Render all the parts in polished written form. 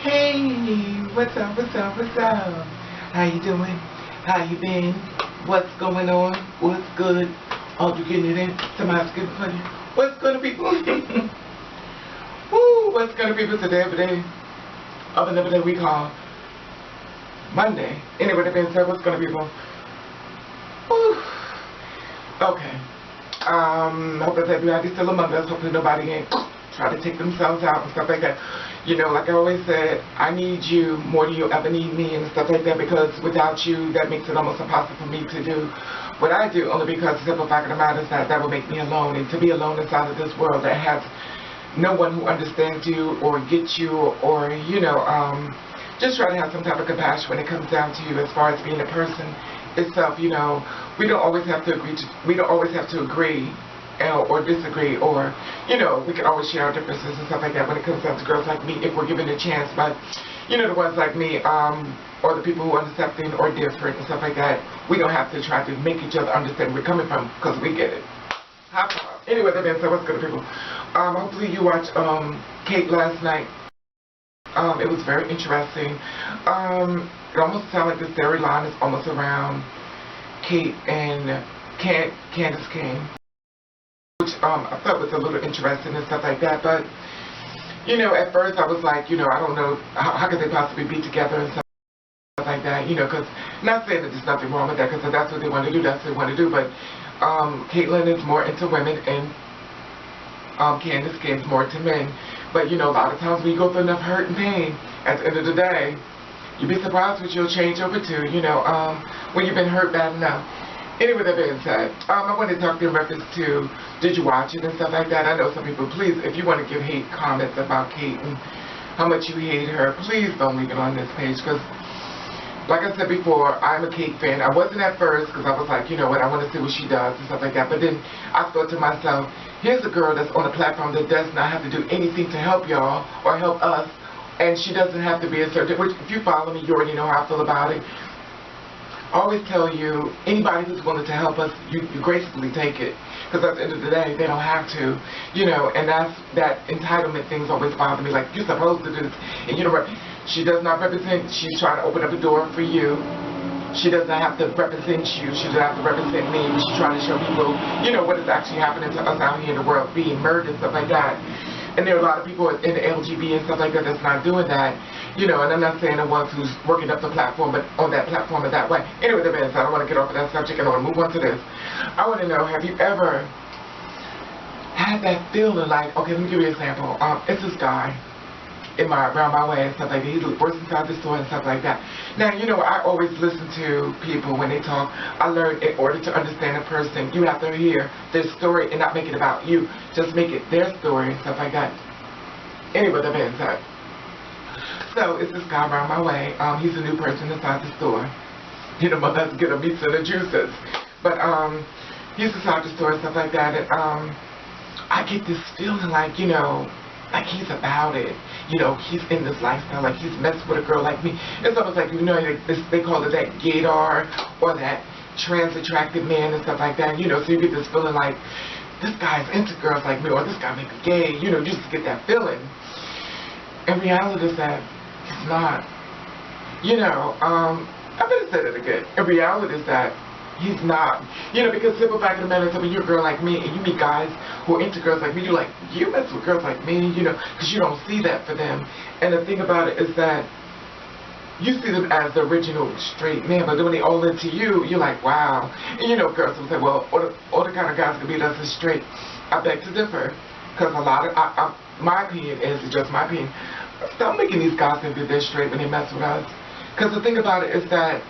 Hey, what's up, what's up, what's up? How you doing? How you been? What's going on? What's good? Oh, you getting it in? Somebody's getting funny. What's good, people? Woo, what's good, people? Today of the day of another day we call Monday. Anyway, that being said, what's good, people? Woo. Okay. Hope that everybody's still among us. Hopefully nobody ain't try to take themselves out and stuff like that. You know, like I always said, I need you more than you'll ever need me and stuff like that, because without you, that makes it almost impossible for me to do what I do, only because the simple fact of the matter is that will make me alone, and to be alone inside of this world that has no one who understands you or gets you or, you know, just try to have some type of compassion when it comes down to you as far as being a person itself. You know, we don't always have to agree or disagree, or, you know, we can always share our differences and stuff like that when it comes down to girls like me if we're given a chance. But, you know, the ones like me, or the people who are accepting or different and stuff like that, we don't have to try to make each other understand where we're coming from, because we get it. Anyway, that being said, what's good, people? Hopefully you watched Kate last night. It was very interesting. It almost sounded like the storyline is almost around Kate and Candace King, which I thought was a little interesting and stuff like that. But, you know, at first I was like, you know, I don't know, how could they possibly be together and stuff like that, you know, because, not saying that there's nothing wrong with that, because that's what they want to do, that's what they want to do, but Caitlyn is more into women, and Candace King is more into men. But, you know, a lot of times when you go through enough hurt and pain, at the end of the day, you'd be surprised what you'll change over to, you know, when you've been hurt bad enough. Anyway, that being said, I want to talk to you in reference to, did you watch it and stuff like that? I know some people, please, if you want to give hate comments about Kate and how much you hate her, please don't leave it on this page, because, like I said before, I'm a Kate fan. I wasn't at first, because I was like, you know what, I want to see what she does and stuff like that. But then I thought to myself, here's a girl that's on a platform that does not have to do anything to help y'all or help us, and she doesn't have to be a certain, which, if you follow me, you already know how I feel about it. I always tell you, anybody who's willing to help us, you gracefully take it. Because at the end of the day, they don't have to, you know, and that entitlement things always bother me. Like, you're supposed to do this, and you know what? She does not represent, she's trying to open up a door for you. She doesn't have to represent you, she doesn't have to represent me, but she's trying to show people, you know, what is actually happening to us out here in the world, being murdered and stuff like that. And there are a lot of people in the LGBT and stuff like that that's not doing that, you know, and I'm not saying the ones who's working up the platform, but on that platform in that way. Anyway, the I don't want to get off of that subject, and I want to move on to this. I want to know, have you ever had that feeling like, okay, let me give you an example. It's this guy around my way and stuff like that. He works inside the store and stuff like that. Now, you know, I always listen to people when they talk. I learned in order to understand a person, you have to hear their story and not make it about you. Just make it their story and stuff like that. Anyway, that being said. So, it's this guy around my way. He's a new person inside the store. You know, my husband get a meats and the juices. But, he's inside the store and stuff like that. And, I get this feeling like, you know, like he's about it. You know, he's in this lifestyle, like he's messing with a girl like me. It's almost like, you know, they call it that gaydar, or that trans attractive man and stuff like that. You know, so you get this feeling like, this guy's into girls like me, or this guy may be gay. You know, you just get that feeling. In reality is that he's not. You know, I better say that again. In reality is that he's not. You know, because simple fact of the matter is, when you're a girl like me and you meet guys who are into girls like me, you're like, you mess with girls like me, you know, because you don't see that for them. And the thing about it is that you see them as the original straight man, but then when they all into you, you're like, wow. And you know, girls will say, well, all the kind of guys can be that's straight. I beg to differ, because a lot of, my opinion is, just my opinion, stop making these guys think that they're straight when they mess with us. Because the thing about it is that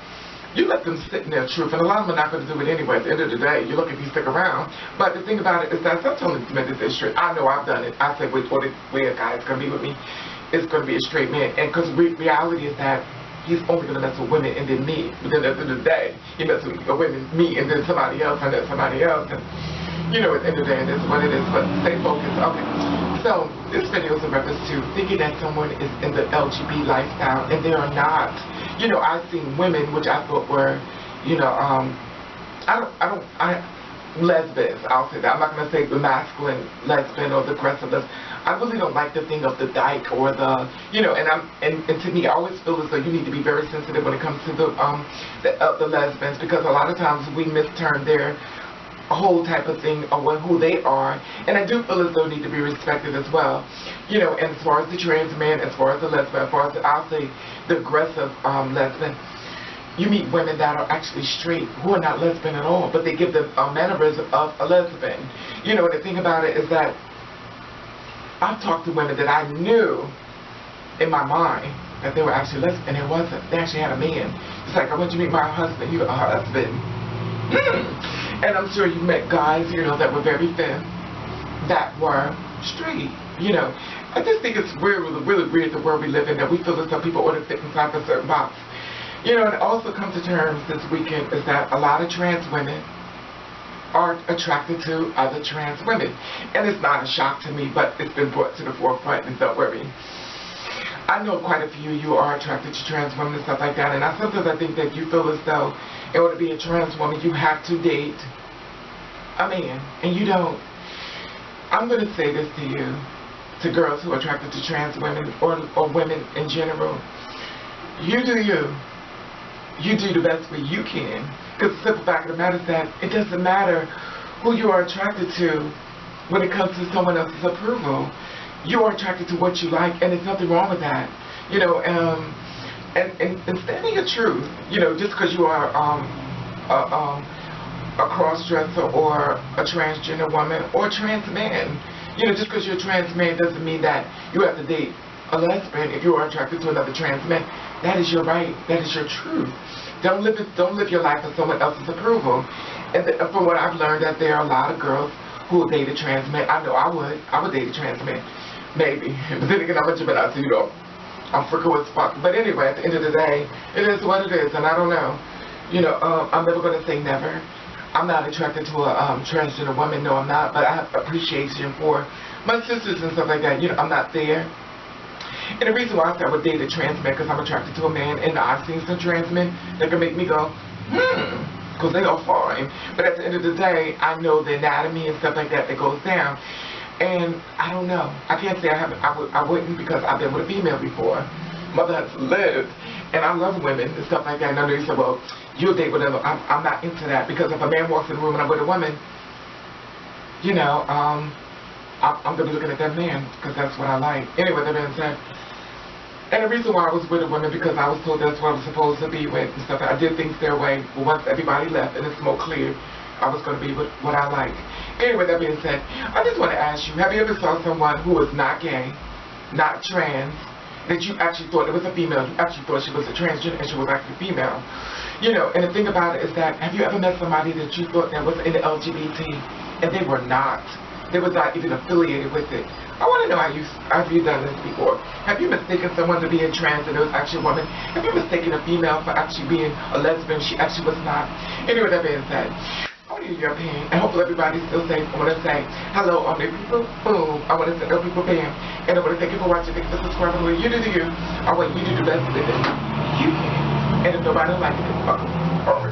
you let them sit in their truth, and a lot of them are not going to do it anyway. At the end of the day, you look if you stick around. But the thing about it is that stop telling them that they're straight. I know I've done it. I said, wait, the way a guy is going to be with me is going to be a straight man. And because reality is that he's only going to mess with women and then me. But then at the end of the day, he messes with women, me, and then somebody else, and then somebody else. And, you know, at the end of the day, that's what it is. But stay focused. Okay. So, this video is in reference to thinking that someone is in the LGBT lifestyle, and they are not. You know, I've seen women, which I thought were, you know, lesbians, I'll say that. I'm not going to say the masculine lesbian or the aggressive lesbian. I really don't like the thing of the dyke or the, you know, and to me, I always feel as though you need to be very sensitive when it comes to the lesbians, because a lot of times we misterm their whole type of thing of who they are, and I do feel as though they need to be respected as well, you know. And as far as the trans man, as far as the lesbian, as far as I'll say the aggressive lesbian, you meet women that are actually straight who are not lesbian at all, but they give the mannerism of a lesbian, you know. And the thing about it is that I've talked to women that I knew in my mind that they were actually lesbian, and it wasn't. They actually had a man. It's like, I want you to meet my husband. You a husband. And I'm sure you met guys, you know, that were very thin, that were straight, you know. I just think it's really, really weird the world we live in, that we feel that some people ought to fit inside a certain box. You know, and it also comes to terms this weekend is that a lot of trans women are attracted to other trans women. And it's not a shock to me, but it's been brought to the forefront, and don't worry. I know quite a few of you are attracted to trans women and stuff like that, and sometimes I think that you feel as though in order to be a trans woman, you have to date a man, and you don't. I'm going to say this to you, to girls who are attracted to trans women or women in general. You do you. You do the best way you can. Because the simple fact of the matter is that it doesn't matter who you are attracted to when it comes to someone else's approval. You are attracted to what you like, and there's nothing wrong with that. You know, and standing your truth, you know, just because you are a cross-dresser or a transgender woman or a trans man, you know, just because you're a trans man doesn't mean that you have to date a lesbian if you are attracted to another trans man. That is your right. That is your truth. Don't live your life for someone else's approval. And from what I've learned, that there are a lot of girls who will date a trans man. I know I would date a trans man, maybe. But then again, I'm a Gemini, so you know, I'm freaking as fuck. But anyway, at the end of the day, it is what it is, and I don't know. You know, I'm never going to say never. I'm not attracted to a transgender woman. No, I'm not. But I have appreciation for my sisters and stuff like that. You know, I'm not there. And the reason why I said I would date a trans man, because I'm attracted to a man, and I've seen some trans men that can make me go, because they are fine. But at the end of the day, I know the anatomy and stuff like that goes down. And I don't know. I can't say I wouldn't, because I've been with a female before. Mother has lived. And I love women and stuff like that. And I know you say, well, you'll date with them. I'm not into that, because if a man walks in the room and I'm with a woman, you know, I'm going to be looking at that man, because that's what I like. Anyway, that being said, and the reason why I was with a woman, because I was told that's what I was supposed to be with and stuff. I did things their way, but once everybody left and the smoke cleared, I was going to be with what I like. Anyway, that being said, I just want to ask you, have you ever saw someone who was not gay, not trans, that you actually thought it was a female, you actually thought she was a transgender and she was actually female? You know, and the thing about it is that, have you ever met somebody that you thought that was in the LGBT and they were not? They were not even affiliated with it. I want to know have you done this before? Have you mistaken someone to be a trans and it was actually a woman? Have you mistaken a female for actually being a lesbian? She actually was not. Anyway, that being said, I want to hear your opinion. I hope everybody's still safe. I want to say hello, people. Boom. I want to say hello, people. Bam. And I want to thank you for watching. Thank you for subscribing. You do you. I want you to do the best with it. You can. And if nobody likes it, fuck 'em.